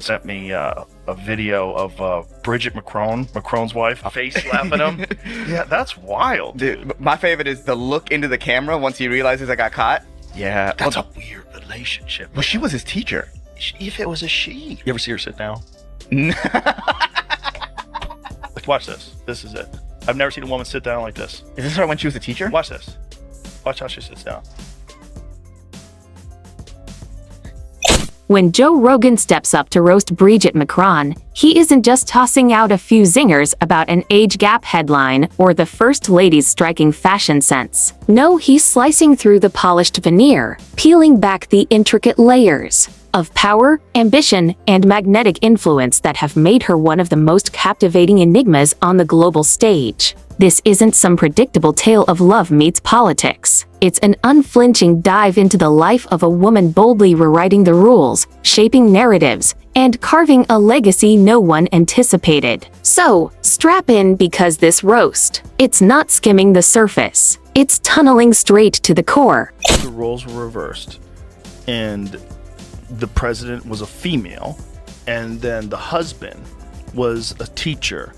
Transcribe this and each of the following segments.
sent me a video of Brigitte Macron, Macron's wife, face slapping him. Yeah, that's wild. Dude, my favorite is the look into the camera once he realizes I got caught. Yeah. That's a weird relationship. Well, she was his teacher. If it was a she. You ever see her sit down? Like, watch this. This is it. I've never seen a woman sit down like this. Is this her when she was a teacher? Watch this. Watch how she sits down. When Joe Rogan steps up to roast Brigitte Macron, he isn't just tossing out a few zingers about an age gap headline or the First Lady's striking fashion sense. No, he's slicing through the polished veneer, peeling back the intricate layers of power, ambition, and magnetic influence that have made her one of the most captivating enigmas on the global stage. This isn't some predictable tale of love meets politics. It's an unflinching dive into the life of a woman boldly rewriting the rules, shaping narratives, and carving a legacy no one anticipated. So, strap in because this roast, it's not skimming the surface. It's tunneling straight to the core. The roles were reversed, and the president was a female, and then the husband was a teacher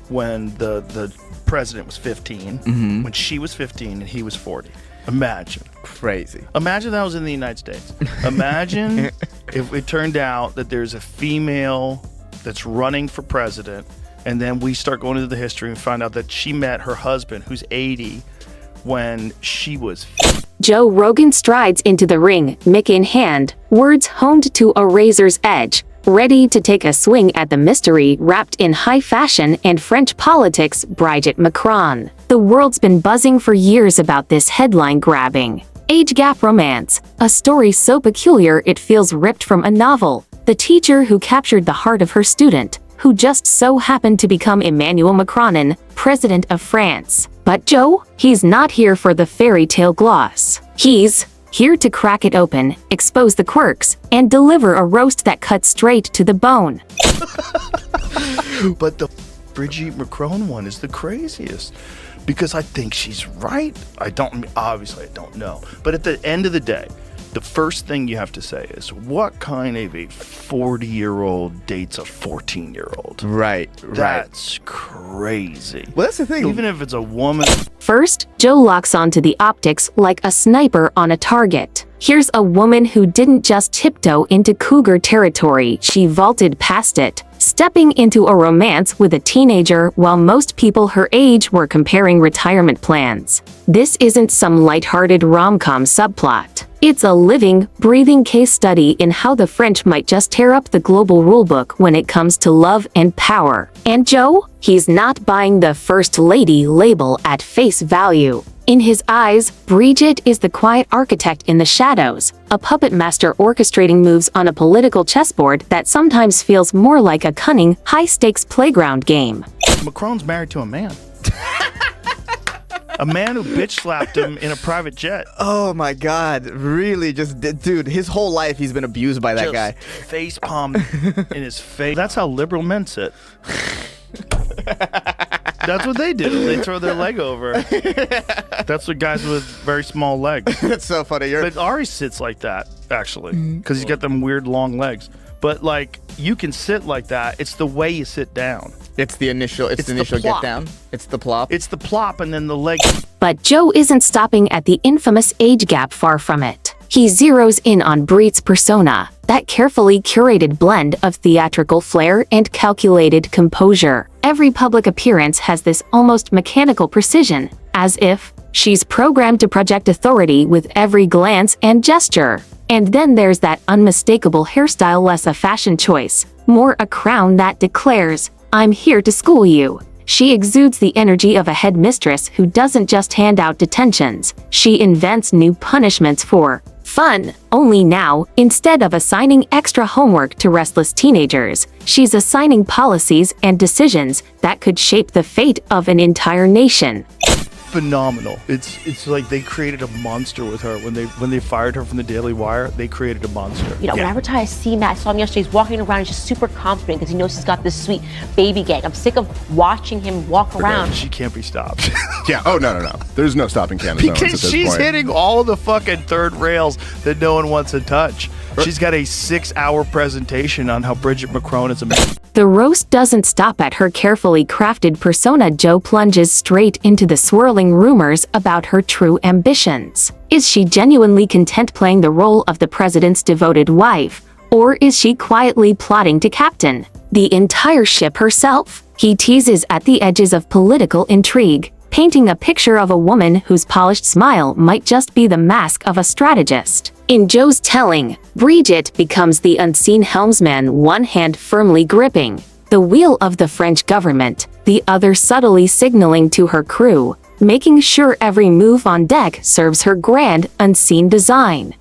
when the president was 15, when she was 15 and he was 40. Imagine. Crazy. Imagine that was in the United States. Imagine if it turned out that there's a female that's running for president, and then we start going into the history and find out that she met her husband, who's 80, when she was 50. Joe Rogan strides into the ring, mic in hand, words honed to a razor's edge, ready to take a swing at the mystery wrapped in high fashion and French politics, Brigitte Macron. The world's been buzzing for years about this headline-grabbing age gap romance, a story so peculiar it feels ripped from a novel. The teacher who captured the heart of her student, who just so happened to become Emmanuel Macron, president of France. But Joe, he's not here for the fairy tale gloss. He's here to crack it open, expose the quirks, and deliver a roast that cuts straight to the bone. But the Brigitte Macron one is the craziest, because I think she's right. Obviously I don't know. But at the end of the day, the first thing you have to say is, what kind of a 40-year-old dates a 14-year-old? Right. That's crazy. Well, that's the thing. Even if it's a woman. First, Joe locks onto the optics like a sniper on a target. Here's a woman who didn't just tiptoe into cougar territory, she vaulted past it, stepping into a romance with a teenager while most people her age were comparing retirement plans. This isn't some lighthearted rom-com subplot. It's a living, breathing case study in how the French might just tear up the global rulebook when it comes to love and power. And Joe? He's not buying the First Lady label at face value. In his eyes, Brigitte is the quiet architect in the shadows, a puppet master orchestrating moves on a political chessboard that sometimes feels more like a cunning, high-stakes playground game. Macron's married to a man. A man who bitch slapped him in a private jet. Oh my God. Really? Dude, his whole life he's been abused by that guy. Face palm in his face. That's how liberal men sit. That's what they do. They throw their leg over. That's what guys with very small legs. That's so funny. But Ari sits like that, actually, because he's got them weird long legs. But like, you can sit like that. It's the way you sit down. It's the initial get down. It's the plop. It's the plop and then the leg. But Joe isn't stopping at the infamous age gap, far from it. He zeroes in on Brit's persona, that carefully curated blend of theatrical flair and calculated composure. Every public appearance has this almost mechanical precision, as if she's programmed to project authority with every glance and gesture. And then there's that unmistakable hairstyle, less a fashion choice, more a crown that declares, "I'm here to school you." She exudes the energy of a headmistress who doesn't just hand out detentions. She invents new punishments for fun. Only now, instead of assigning extra homework to restless teenagers, she's assigning policies and decisions that could shape the fate of an entire nation. Phenomenal. It's like they created a monster with her when they fired her from the Daily Wire. They created a monster. You know, whenever I see Matt, I saw him yesterday. He's walking around, he's just super confident because he knows he's got this sweet baby gang. I'm sick of watching him walk around. She can't be stopped. Yeah. Oh no. There's no stopping Candace Owens at Because this she's point. hitting all the fucking third rails that no one wants to touch. She's got a 6-hour presentation on how Brigitte Macron is a man. The roast doesn't stop at her carefully crafted persona. Jo plunges straight into the swirling rumors about her true ambitions. Is she genuinely content playing the role of the president's devoted wife, or is she quietly plotting to captain the entire ship herself? He teases at the edges of political intrigue, painting a picture of a woman whose polished smile might just be the mask of a strategist. In Jo's telling, Brigitte becomes the unseen helmsman, one hand firmly gripping the wheel of the French government, the other subtly signaling to her crew, making sure every move on deck serves her grand, unseen design.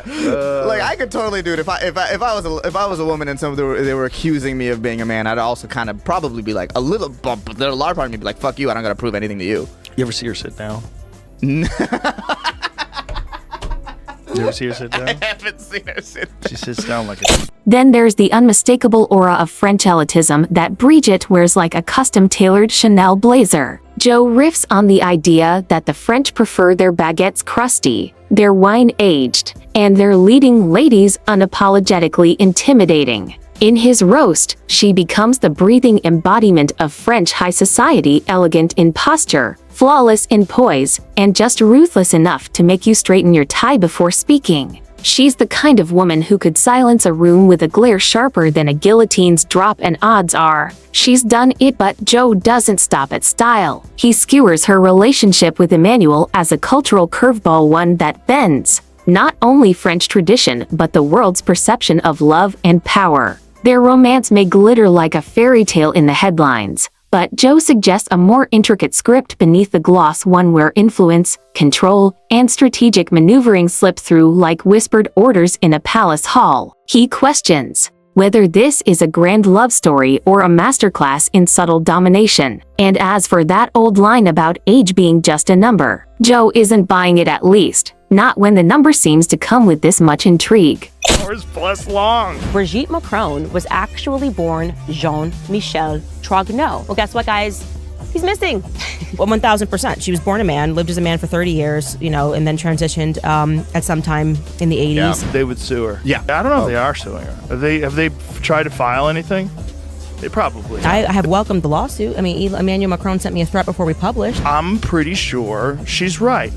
Like, I could totally do it if I was a woman and they were accusing me of being a man. I'd also kind of probably be like a little bump, but a large part of me would be like, fuck you, I don't gotta prove anything to you. You ever see her sit down? You ever see her sit down? I haven't seen her sit down. She sits down like a... Then there's the unmistakable aura of French elitism that Brigitte wears like a custom-tailored Chanel blazer. Jo riffs on the idea that the French prefer their baguettes crusty, their wine aged, and their leading ladies unapologetically intimidating. In his roast, she becomes the breathing embodiment of French high society, elegant in posture, flawless in poise, and just ruthless enough to make you straighten your tie before speaking. She's the kind of woman who could silence a room with a glare sharper than a guillotine's drop, and odds are, she's done it. But Jo doesn't stop at style. He skewers her relationship with Emmanuel as a cultural curveball, one that bends not only French tradition but the world's perception of love and power. Their romance may glitter like a fairy tale in the headlines, but Jo suggests a more intricate script beneath the gloss, one where influence, control, and strategic maneuvering slip through like whispered orders in a palace hall. He questions whether this is a grand love story or a masterclass in subtle domination. And as for that old line about age being just a number, Jo isn't buying it, at least not when the number seems to come with this much intrigue. Hours plus long. Brigitte Macron was actually born Jean-Michel Trogneux. Well, guess what, guys? He's missing. Well, 1,000%. She was born a man, lived as a man for 30 years, and then transitioned at some time in the 80s. Yeah, they would sue her. Yeah. I don't know if they are suing her. Have they tried to file anything? They probably have. I have welcomed the lawsuit. I mean, Emmanuel Macron sent me a threat before we published. I'm pretty sure she's right.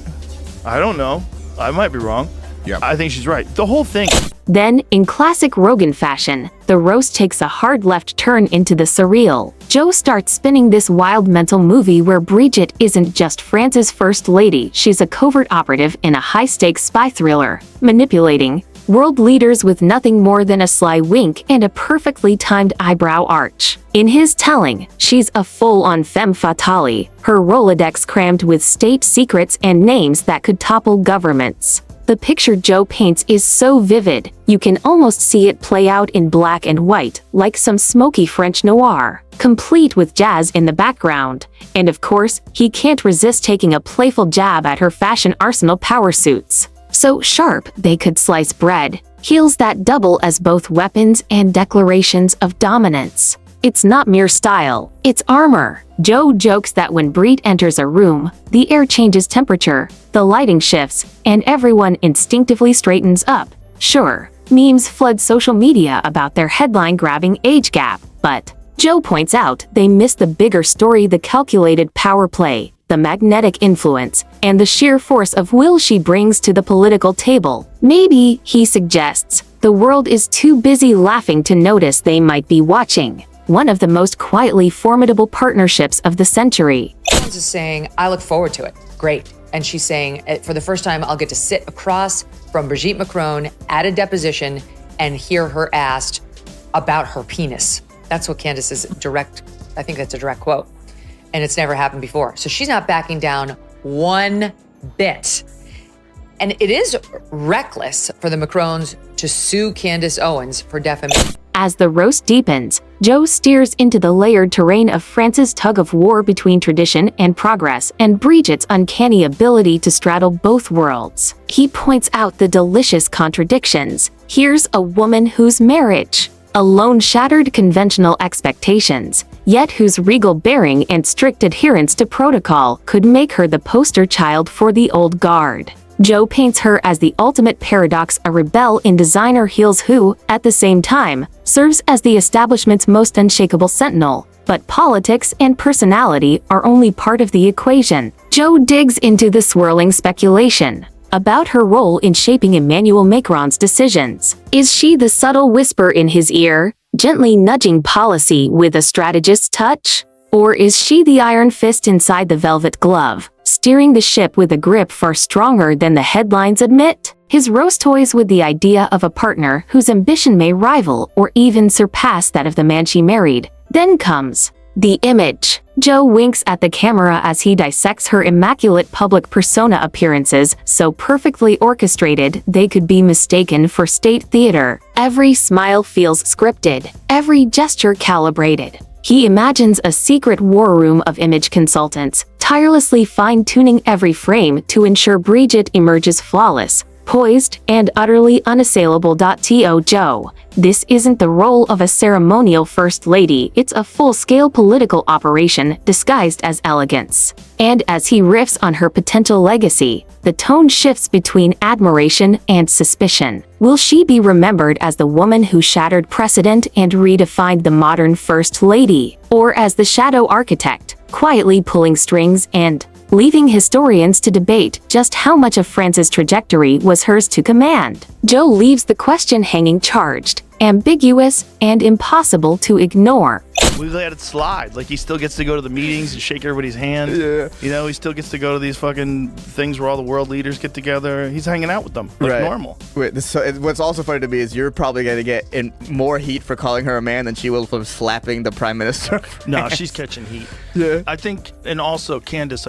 I don't know. I might be wrong. Yeah. I think she's right. The whole thing. Then, in classic Rogan fashion, the roast takes a hard left turn into the surreal. Jo starts spinning this wild mental movie where Brigitte isn't just France's first lady, she's a covert operative in a high-stakes spy thriller, manipulating world leaders with nothing more than a sly wink and a perfectly timed eyebrow arch. In his telling, she's a full-on femme fatale, her Rolodex crammed with state secrets and names that could topple governments. The picture Jo paints is so vivid, you can almost see it play out in black and white, like some smoky French noir, complete with jazz in the background. And of course, he can't resist taking a playful jab at her fashion arsenal power suits. So sharp, they could slice bread. Heels that double as both weapons and declarations of dominance. It's not mere style, it's armor. Jo jokes that when Brit enters a room, the air changes temperature, the lighting shifts, and everyone instinctively straightens up. Sure, memes flood social media about their headline-grabbing age gap, but Jo points out they miss the bigger story: the calculated power play, the magnetic influence, and the sheer force of will she brings to the political table. Maybe, he suggests, the world is too busy laughing to notice they might be watching. One of the most quietly formidable partnerships of the century. Jones is saying, I look forward to it. Great. And she's saying, for the first time, I'll get to sit across from Brigitte Macron at a deposition and hear her asked about her penis. That's what Candace's I think that's a direct quote. And it's never happened before. So she's not backing down one bit. And it is reckless for the Macrons to sue Candace Owens for defamation. As the roast deepens, Jo steers into the layered terrain of France's tug-of-war between tradition and progress and Brigitte's uncanny ability to straddle both worlds. He points out the delicious contradictions. Here's a woman whose marriage alone shattered conventional expectations, yet whose regal bearing and strict adherence to protocol could make her the poster child for the old guard. Joe paints her as the ultimate paradox, a rebel in designer heels who, at the same time, serves as the establishment's most unshakable sentinel. But politics and personality are only part of the equation. Joe digs into the swirling speculation about her role in shaping Emmanuel Macron's decisions. Is she the subtle whisper in his ear, gently nudging policy with a strategist's touch? Or is she the iron fist inside the velvet glove, steering the ship with a grip far stronger than the headlines admit? His roast toys with the idea of a partner whose ambition may rival or even surpass that of the man she married. Then comes the image. Joe winks at the camera as he dissects her immaculate public persona, appearances so perfectly orchestrated they could be mistaken for state theater. Every smile feels scripted, every gesture calibrated. He imagines a secret war room of image consultants, tirelessly fine-tuning every frame to ensure Brigitte emerges flawless, poised, and utterly unassailable. To Joe, this isn't the role of a ceremonial first lady, it's a full-scale political operation disguised as elegance. And as he riffs on her potential legacy, the tone shifts between admiration and suspicion. Will she be remembered as the woman who shattered precedent and redefined the modern first lady, or as the shadow architect, quietly pulling strings and leaving historians to debate just how much of France's trajectory was hers to command? Joe leaves the question hanging charged, ambiguous, and impossible to ignore. We let it slide. Like, he still gets to go to the meetings and shake everybody's hand. Yeah. You know, he still gets to go to these fucking things where all the world leaders get together. He's hanging out with them like normal. Wait, what's also funny to me is you're probably going to get in more heat for calling her a man than she will for slapping the prime minister. No, she's catching heat. Yeah. I think, and also Candace,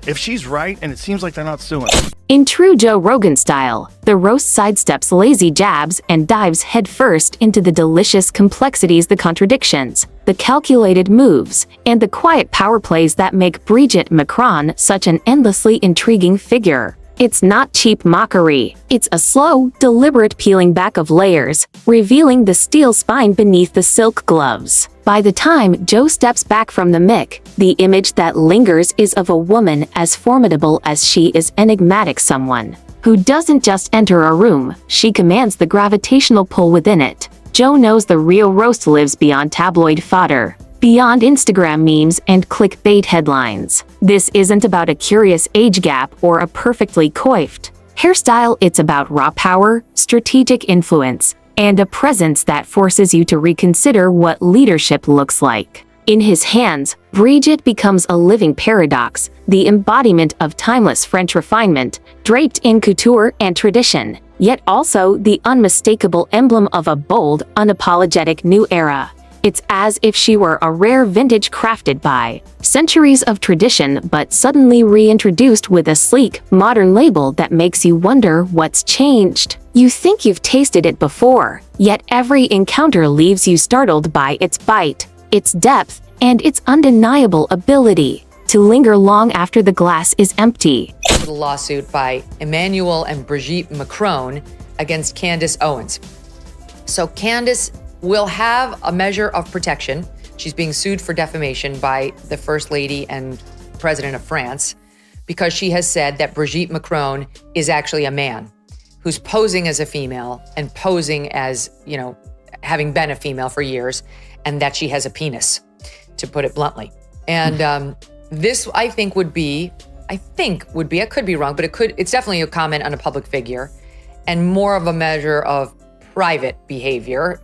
if she's right, and it seems like they're not suing. In true Joe Rogan style, the roast sidesteps lazy jabs and dives headfirst into the delicious complexities, the contradictions, the calculated moves, and the quiet power plays that make Brigitte Macron such an endlessly intriguing figure. It's not cheap mockery. It's a slow, deliberate peeling back of layers, revealing the steel spine beneath the silk gloves. By the time Joe steps back from the mic, the image that lingers is of a woman as formidable as she is enigmatic, someone who doesn't just enter a room, she commands the gravitational pull within it. Joe knows the real roast lives beyond tabloid fodder, beyond Instagram memes and clickbait headlines. This isn't about a curious age gap or a perfectly coiffed hairstyle, it's about raw power, strategic influence, and a presence that forces you to reconsider what leadership looks like. In his hands, Brigitte becomes a living paradox, the embodiment of timeless French refinement, draped in couture and tradition, yet also the unmistakable emblem of a bold, unapologetic new era. It's as if she were a rare vintage crafted by centuries of tradition but suddenly reintroduced with a sleek, modern label that makes you wonder what's changed. You think you've tasted it before, yet every encounter leaves you startled by its bite, its depth, and its undeniable ability to linger long after the glass is empty. The lawsuit by Emmanuel and Brigitte Macron against Candace Owens. So Candace will have a measure of protection. She's being sued for defamation by the First Lady and President of France because she has said that Brigitte Macron is actually a man who's posing as a female and posing as, you know, having been a female for years, and that she has a penis, to put it bluntly. And this, I could be wrong, but it's definitely a comment on a public figure and more of a measure of private behavior.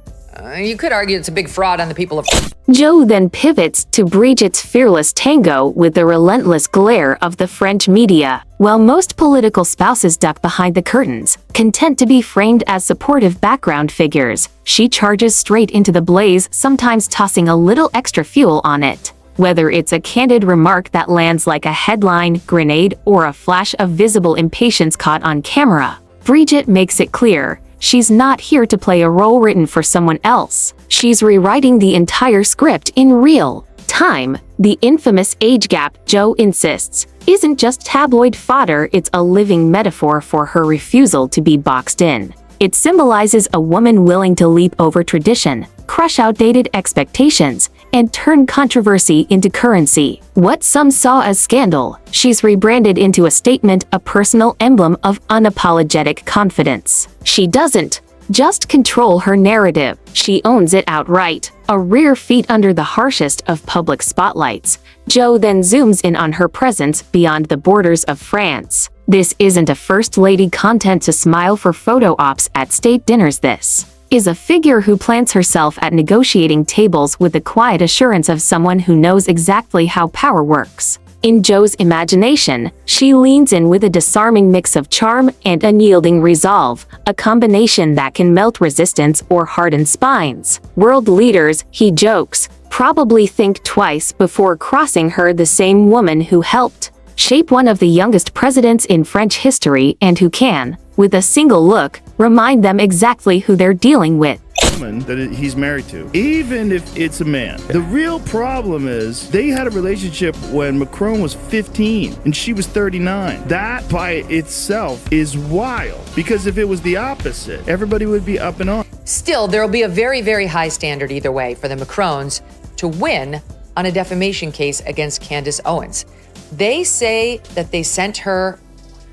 You could argue it's a big fraud on the people of... Joe then pivots to Brigitte's fearless tango with the relentless glare of the French media. While most political spouses duck behind the curtains, content to be framed as supportive background figures, she charges straight into the blaze, sometimes tossing a little extra fuel on it. Whether it's a candid remark that lands like a headline grenade or a flash of visible impatience caught on camera, Brigitte makes it clear she's not here to play a role written for someone else. She's rewriting the entire script in real time. The infamous age gap, Joe insists, isn't just tabloid fodder, it's a living metaphor for her refusal to be boxed in. It symbolizes a woman willing to leap over tradition, crush outdated expectations, and turn controversy into currency. What some saw as scandal, she's rebranded into a statement, a personal emblem of unapologetic confidence. She doesn't just control her narrative, she owns it outright. A rare feat under the harshest of public spotlights, Jo then zooms in on her presence beyond the borders of France. This isn't a first lady content to smile for photo ops at state dinners. This is a figure who plants herself at negotiating tables with the quiet assurance of someone who knows exactly how power works. In Jo's imagination, she leans in with a disarming mix of charm and unyielding resolve, a combination that can melt resistance or harden spines. World leaders, he jokes, probably think twice before crossing her, the same woman who helped shape one of the youngest presidents in French history and who can, with a single look, remind them exactly who they're dealing with. Woman that he's married to, even if it's a man. The real problem is they had a relationship when Macron was 15 and she was 39. That by itself is wild, because if it was the opposite, everybody would be up and on. Still, there will be a very, very high standard either way for the Macrons to win on a defamation case against Candace Owens. They say that they sent her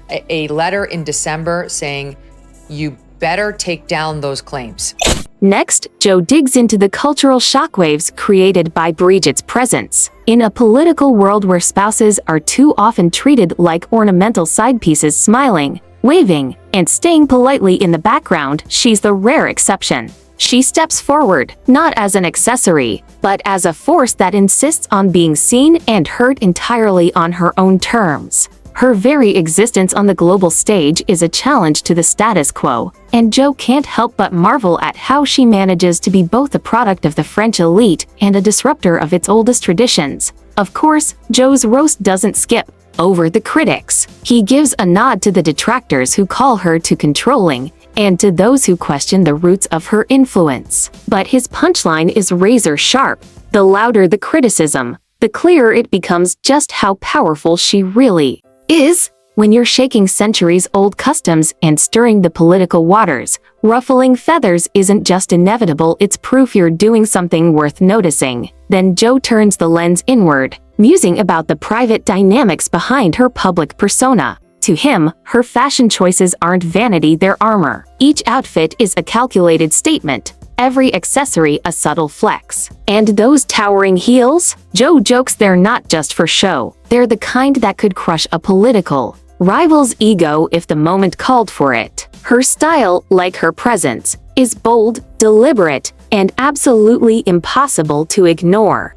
a letter in December saying, you better take down those claims. Next, Jo digs into the cultural shockwaves created by Brigitte's presence. In a political world where spouses are too often treated like ornamental side pieces, smiling, waving, and staying politely in the background, she's the rare exception. She steps forward, not as an accessory, but as a force that insists on being seen and heard entirely on her own terms. Her very existence on the global stage is a challenge to the status quo, and Jo can't help but marvel at how she manages to be both a product of the French elite and a disruptor of its oldest traditions. Of course, Jo's roast doesn't skip over the critics. He gives a nod to the detractors who call her too controlling, and to those who question the roots of her influence. But his punchline is razor sharp. The louder the criticism, the clearer it becomes just how powerful she really is. When you're shaking centuries-old customs and stirring the political waters, ruffling feathers isn't just inevitable, it's proof you're doing something worth noticing. Then Jo turns the lens inward, musing about the private dynamics behind her public persona. To him, her fashion choices aren't vanity, they're armor. Each outfit is a calculated statement, every accessory a subtle flex. And those towering heels? Jo jokes they're not just for show. They're the kind that could crush a political rival's ego if the moment called for it. Her style, like her presence, is bold, deliberate, and absolutely impossible to ignore.